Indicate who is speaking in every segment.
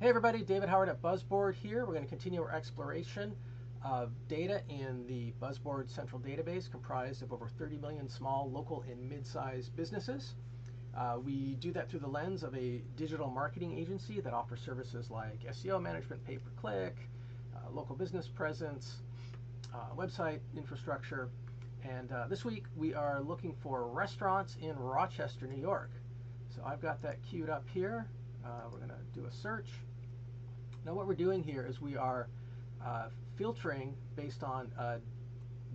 Speaker 1: Hey everybody, David Howard at BuzzBoard here. We're going to continue our exploration of data in the BuzzBoard central database comprised of over 30 million small, local, and mid-sized businesses. We do that through the lens of a digital marketing agency that offers services like SEO management, pay-per-click, local business presence, website infrastructure. And this week we are looking for restaurants in Rochester, New York. So I've got that queued up here. We're going to do a search. Now what we're doing here is we are filtering based on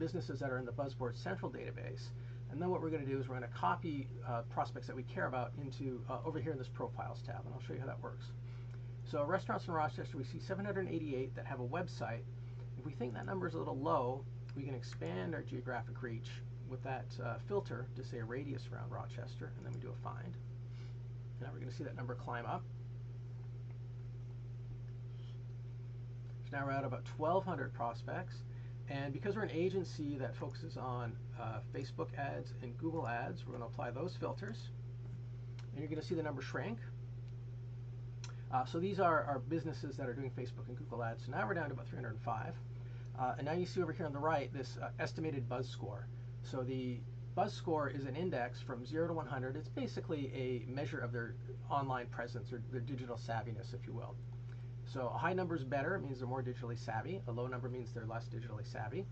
Speaker 1: businesses that are in the BuzzBoard central database. And then what we're going to do is we're going to copy prospects that we care about into over here in this profiles tab, and I'll show you how that works. So restaurants in Rochester, we see 788 that have a website. If we think that number is a little low, we can expand our geographic reach with that filter to say a radius around Rochester, and then we do a find. Now we're going to see that number climb up. So now we're at about 1,200 prospects, and because we're an agency that focuses on Facebook ads and Google ads, we're going to apply those filters, and you're going to see the number shrink. So these are our businesses that are doing Facebook and Google ads. So now we're down to about 305, and now you see over here on the right this estimated buzz score. So the buzz score is an index from 0 to 100. It's basically a measure of their online presence or their digital savviness, if you will. So a high number is better. It means they're more digitally savvy. A low number means they're less digitally savvy.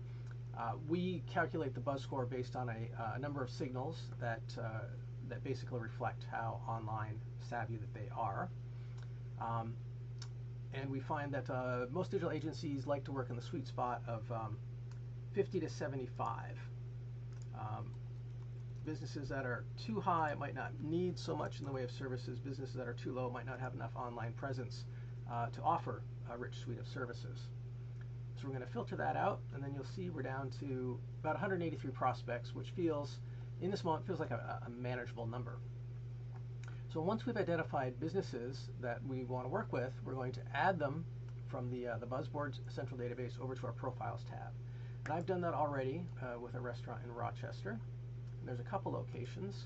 Speaker 1: We calculate the buzz score based on a number of signals that basically reflect how online savvy that they are. And we find that most digital agencies like to work in the sweet spot of 50 to 75. Businesses that are too high might not need so much in the way of services. Businesses that are too low might not have enough online presence to offer a rich suite of services. So we're going to filter that out, and then you'll see we're down to about 183 prospects, which feels, in this moment, feels like a manageable number. So once we've identified businesses that we want to work with, we're going to add them from the BuzzBoard central database over to our Profiles tab. And I've done that already with a restaurant in Rochester. And there's a couple locations.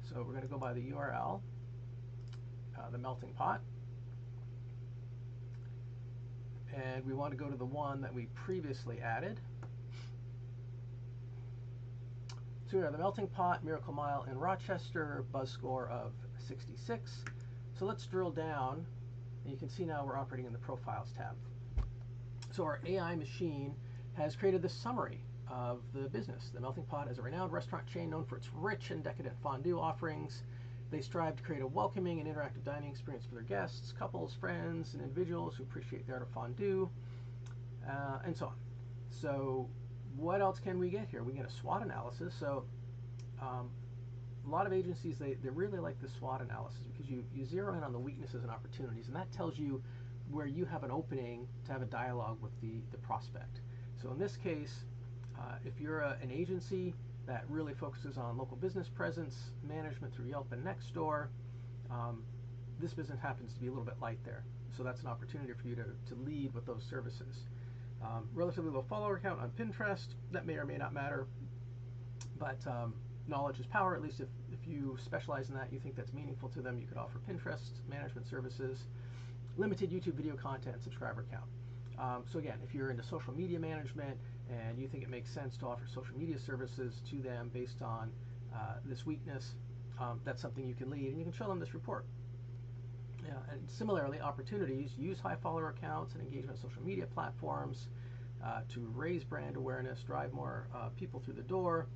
Speaker 1: So we're going to go by the URL, the Melting Pot. And we want to go to the one that we previously added. So we are the Melting Pot, Miracle Mile in Rochester, buzz score of 66. So let's drill down, and you can see now we're operating in the Profiles tab. So our AI machine has created this summary of the business. The Melting Pot is a renowned restaurant chain known for its rich and decadent fondue offerings. They strive to create a welcoming and interactive dining experience for their guests, couples, friends, and individuals who appreciate the art of fondue, and so on. So what else can we get here? We get a SWOT analysis. So a lot of agencies, they really like the SWOT analysis because you zero in on the weaknesses and opportunities, and that tells you where you have an opening to have a dialogue with the prospect. So in this case, if you're an agency that really focuses on local business presence, management through Yelp and Nextdoor, this business happens to be a little bit light there. So that's an opportunity for you to lead with those services. Relatively low follower count on Pinterest, that may or may not matter, but knowledge is power. At least if you specialize in that, you think that's meaningful to them, you could offer Pinterest management services, limited YouTube video content, subscriber count. So again, if you're into social media management and you think it makes sense to offer social media services to them based on this weakness, that's something you can lead, and you can show them this report. And similarly, opportunities: use high follower accounts and engagement social media platforms to raise brand awareness, drive more people through the door,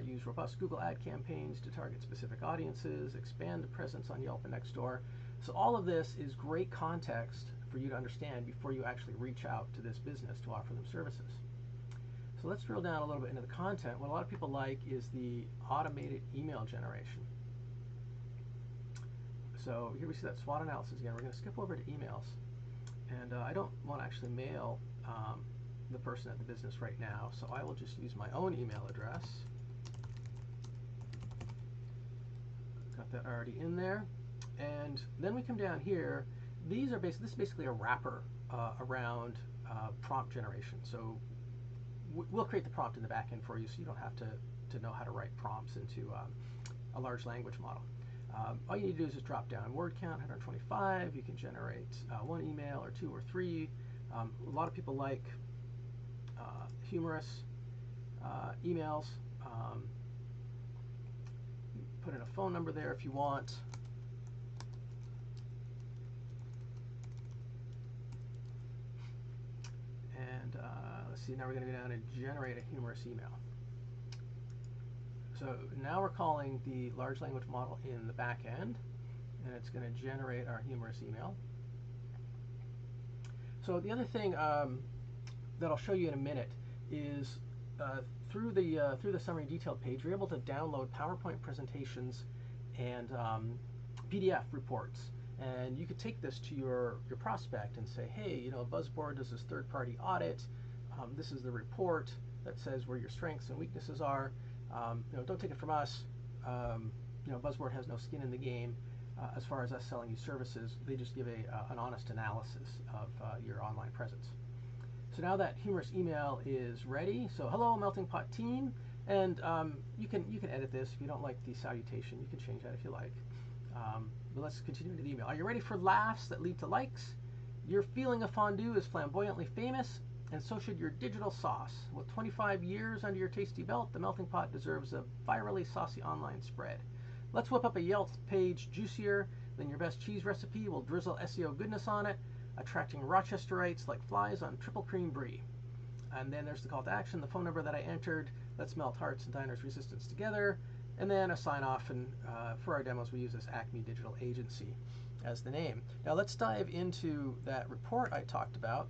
Speaker 1: use robust Google ad campaigns to target specific audiences, expand the presence on Yelp and Nextdoor. So all of this is great context for you to understand before you actually reach out to this business to offer them services. So let's drill down a little bit into the content. What a lot of people like is the automated email generation. So here we see that SWOT analysis again. We're going to skip over to emails. And I don't want to actually mail the person at the business right now, so I will just use my own email address. Got that already in there. And then we come down here. These are this is basically a wrapper around prompt generation. So we'll create the prompt in the back end for you, so you don't have to know how to write prompts into a large language model. All you need to do is just drop down word count 125. You can generate one email or two or three. A lot of people like humorous emails. Put in a phone number there if you want. And let's see, now we're going to go down and generate a humorous email. So now we're calling the large language model in the back end, and it's going to generate our humorous email. So the other thing that I'll show you in a minute is through the summary detailed page, you're able to download PowerPoint presentations and PDF reports. And you could take this to your prospect and say, hey, you know, BuzzBoard does this third-party audit. This is the report that says where your strengths and weaknesses are. You know, don't take it from us. You know, BuzzBoard has no skin in the game as far as us selling you services. They just give an honest analysis of your online presence. So now that humorous email is ready. So hello, Melting Pot team, and you can edit this if you don't like the salutation. You can change that if you like. But let's continue to the email. Are you ready for laughs that lead to likes? Your feeling of fondue is flamboyantly famous, and so should your digital sauce. With 25 years under your tasty belt, the Melting Pot deserves a virally saucy online spread. Let's whip up a Yelp page juicier than your best cheese recipe. We'll drizzle SEO goodness on it, attracting Rochesterites like flies on triple cream brie. And then there's the call to action, the phone number that I entered. Let's melt hearts and diners' resistance together. And then a sign off, and for our demos we use this Acme Digital Agency as the name. Now let's dive into that report I talked about.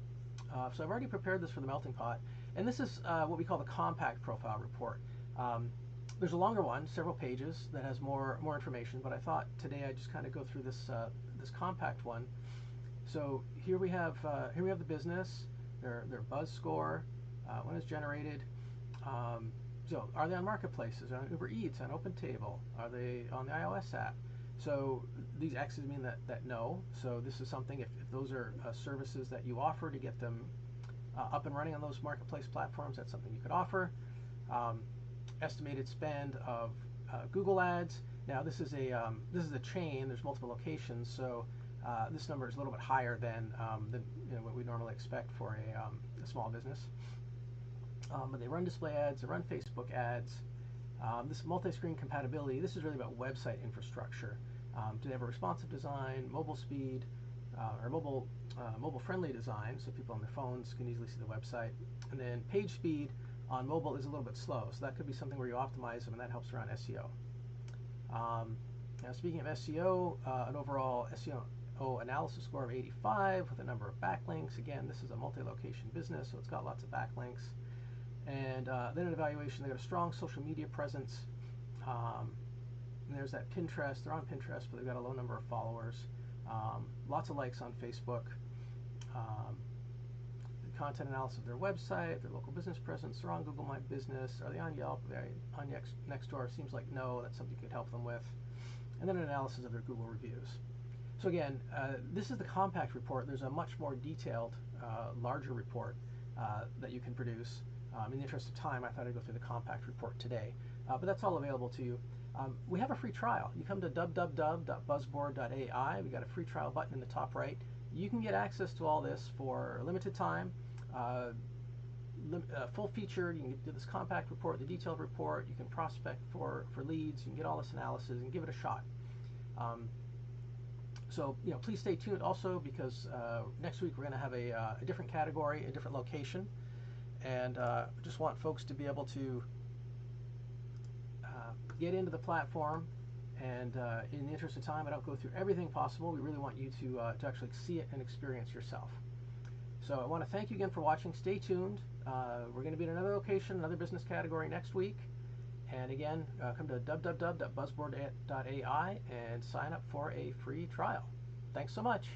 Speaker 1: So I've already prepared this for the Melting Pot, and this is what we call the compact profile report. There's a longer one, several pages, that has more information, but I thought today I'd just kind of go through this this compact one. So here we have the business, their buzz score, when it's generated. So are they on marketplaces, on Uber Eats, on OpenTable? Are they on the iOS app? So these X's mean that no. So this is something, if those are services that you offer to get them up and running on those marketplace platforms, that's something you could offer. Estimated spend of Google Ads. Now this is a chain. There's multiple locations, so this number is a little bit higher than you know, what we normally expect for a small business. But they run display ads, they run Facebook ads. This multi-screen compatibility, this is really about website infrastructure. Do they have a responsive design, mobile speed, or mobile-friendly design, so people on their phones can easily see the website. And then page speed on mobile is a little bit slow, so that could be something where you optimize them, and that helps around SEO. Now speaking of SEO, an overall SEO analysis score of 85 with a number of backlinks. Again, this is a multi-location business, so it's got lots of backlinks. And then an evaluation, they got a strong social media presence. And there's that Pinterest, they're on Pinterest, but they've got a low number of followers. Lots of likes on Facebook. The content analysis of their website, their local business presence, they're on Google My Business. Are they on Yelp? Are they on Nextdoor? Seems like no, that's something you could help them with. And then an analysis of their Google reviews. So again, this is the compact report. There's a much more detailed, larger report that you can produce. In the interest of time, I thought I'd go through the compact report today, but that's all available to you. We have a free trial. You come to www.buzzboard.ai. We got a free trial button in the top right. You can get access to all this for a limited time, full featured. You can do this compact report, the detailed report. You can prospect for leads. You can get all this analysis and give it a shot. So you know, please stay tuned also, because next week we're going to have a different category, a different location. And just want folks to be able to get into the platform. And in the interest of time, I don't go through everything possible. We really want you to actually see it and experience yourself. So I want to thank you again for watching. Stay tuned. We're going to be in another location, another business category next week. And again, come to www.buzzboard.ai and sign up for a free trial. Thanks so much.